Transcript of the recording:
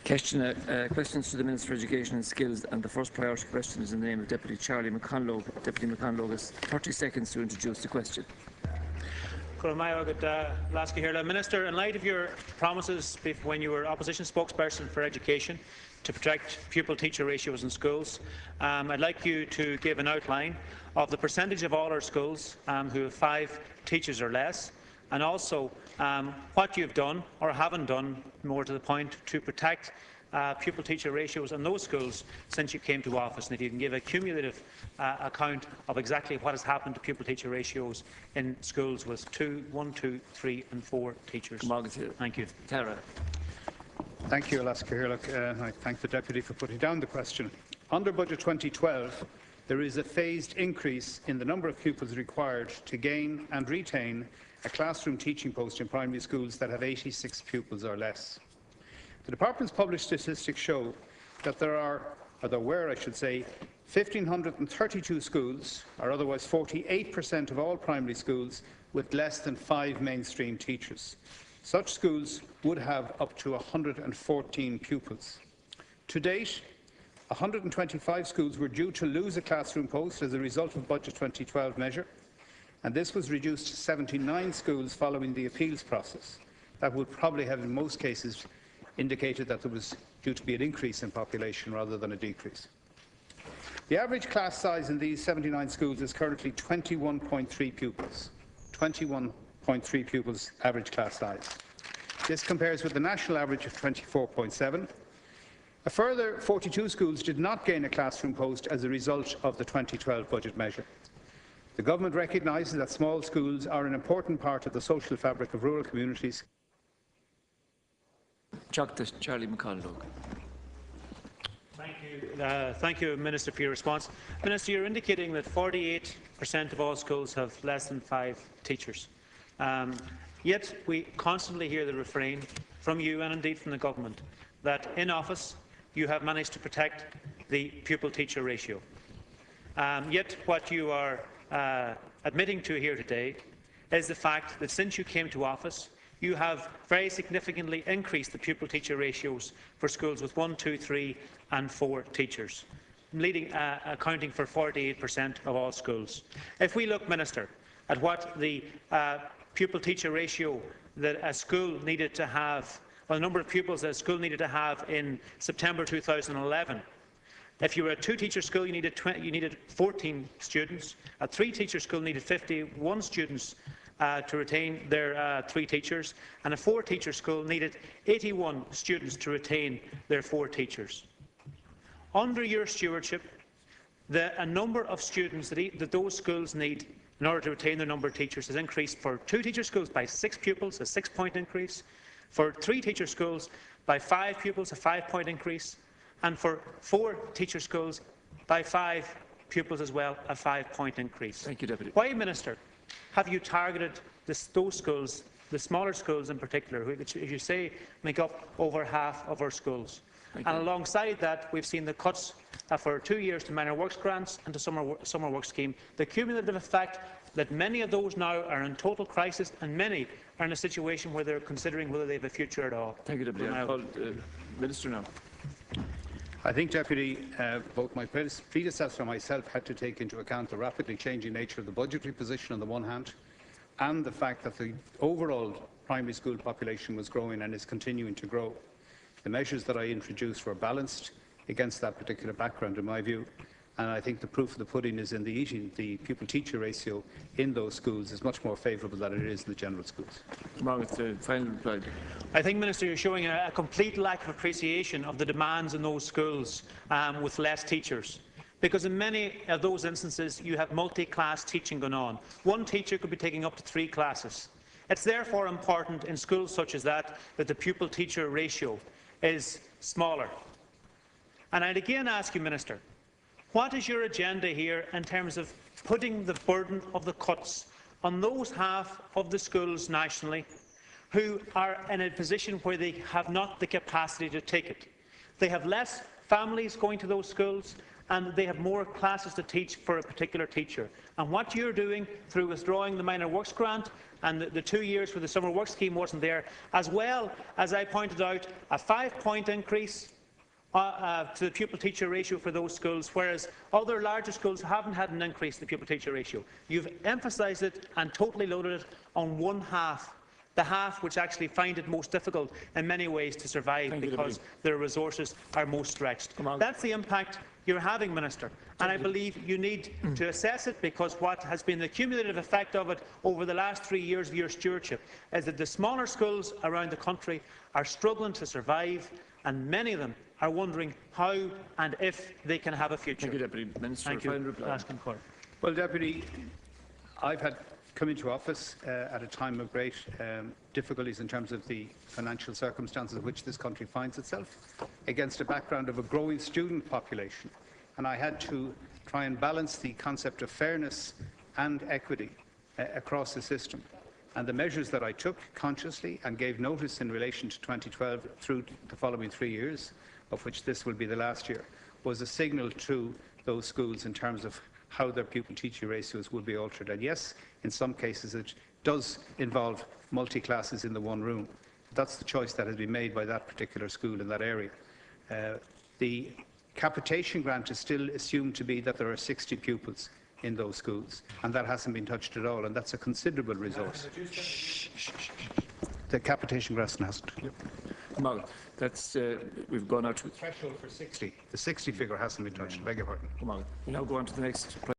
Questions to the Minister for Education and Skills, and the first priority question is in the name of Deputy Charlie McConalogue. Deputy McConalogue has 30 seconds to introduce the question. Minister, in light of your promises when you were opposition spokesperson for education to protect pupil-teacher ratios in schools, I'd like you to give an outline of the percentage of all our schools who have 5 teachers or less, and also what you've done or haven't done, more to the point, to protect pupil-teacher ratios in those schools since you came to office, and if you can give a cumulative account of exactly what has happened to pupil-teacher ratios in schools with 1, 2, 3 and 4 teachers. Thank you. Tara. Thank you, Alaska Hirlock. I thank the Deputy for putting down the question. Under Budget 2012, there is a phased increase in the number of pupils required to gain and retain a classroom teaching post in primary schools that have 86 pupils or less. The Department's published statistics show that there were, 1,532 schools, or otherwise 48% of all primary schools, with less than 5 mainstream teachers. Such schools would have up to 114 pupils. To date, 125 schools were due to lose a classroom post as a result of Budget 2012 measure, and this was reduced to 79 schools following the appeals process. That would probably have, in most cases, indicated that there was due to be an increase in population rather than a decrease. The average class size in these 79 schools is currently 21.3 pupils. 21.3 pupils average class size. This compares with the national average of 24.7. A further 42 schools did not gain a classroom post as a result of the 2012 budget measure. The Government recognises that small schools are an important part of the social fabric of rural communities. Charlie McConalogue. Thank you, Minister, for your response. Minister, you're indicating that 48% of all schools have less than 5 teachers. Yet we constantly hear the refrain from you and indeed from the Government that in office you have managed to protect the pupil-teacher ratio. Yet what you are admitting to here today is the fact that since you came to office, you have very significantly increased the pupil-teacher ratios for schools with 1, 2, 3 and 4 teachers, accounting for 48% of all schools. If we look, Minister, at what the pupil-teacher ratio that a school needed to have, well, the number of pupils that a school needed to have in September 2011, if you were a 2-teacher school, you needed 14 students. A 3-teacher school needed 51 students to retain their 3 teachers, and a 4-teacher school needed 81 students to retain their 4 teachers. Under your stewardship, the number of students that those schools need in order to retain their number of teachers has increased for 2-teacher schools by 6 pupils, a 6-point increase, for 3-teacher schools by 5 pupils, a 5-point increase, and for 4-teacher schools by 5 pupils as well, a 5-point increase. Thank you, Deputy. Why, Minister, have you targeted those schools, the smaller schools in particular, which, as you say, make up over half of our schools? And alongside that, we've seen the cuts for 2 years to minor works grants and to summer work scheme. The cumulative effect that many of those now are in total crisis, and many are in a situation where they're considering whether they have a future at all. Thank you, Deputy. I'll call Minister now. I think, Deputy, both my predecessor and myself had to take into account the rapidly changing nature of the budgetary position on the one hand, and the fact that the overall primary school population was growing and is continuing to grow. The measures that I introduced were balanced against that particular background, in my view, and I think the proof of the pudding is in the eating. The pupil-teacher ratio in those schools is much more favourable than it is in the general schools. Final reply. I think, Minister, you're showing a complete lack of appreciation of the demands in those schools with less teachers. Because in many of those instances, you have multi-class teaching going on. One teacher could be taking up to 3 classes. It's therefore important in schools such as that the pupil-teacher ratio is smaller. And I'd again ask you, Minister, what is your agenda here in terms of putting the burden of the cuts on those half of the schools nationally who are in a position where they have not the capacity to take it? They have less families going to those schools, and they have more classes to teach for a particular teacher. And what you're doing through withdrawing the minor works grant and the 2 years where the summer work scheme wasn't there, as well as I pointed out, a 5-point increase to the pupil-teacher ratio for those schools, whereas other larger schools haven't had an increase in the pupil-teacher ratio. You've emphasised it and totally loaded it on one half, the half which actually find it most difficult in many ways to survive because their resources are most stretched. That's the impact you're having, Minister, and I believe you need to assess it, because what has been the cumulative effect of it over the last 3 years of your stewardship is that the smaller schools around the country are struggling to survive, and many of them are wondering how and if they can have a future. Thank you, Deputy Minister. Thank you. Asking Court. Well, Deputy, I've had come into office at a time of great difficulties in terms of the financial circumstances in which this country finds itself, against a background of a growing student population. And I had to try and balance the concept of fairness and equity across the system. And the measures that I took consciously and gave notice in relation to 2012 through the following 3 years, of which this will be the last year, was a signal to those schools in terms of how their pupil-teacher ratios will be altered. And yes, in some cases it does involve multi-classes in the one room. That's the choice that has been made by that particular school in that area. The capitation grant is still assumed to be that there are 60 pupils in those schools, and that hasn't been touched at all, and that's a considerable resource. The capitation grant hasn't. Well, that's we've gone out to threshold for 60. The 60 figure hasn't been touched. Beg your pardon. Come on. We now go on to the next.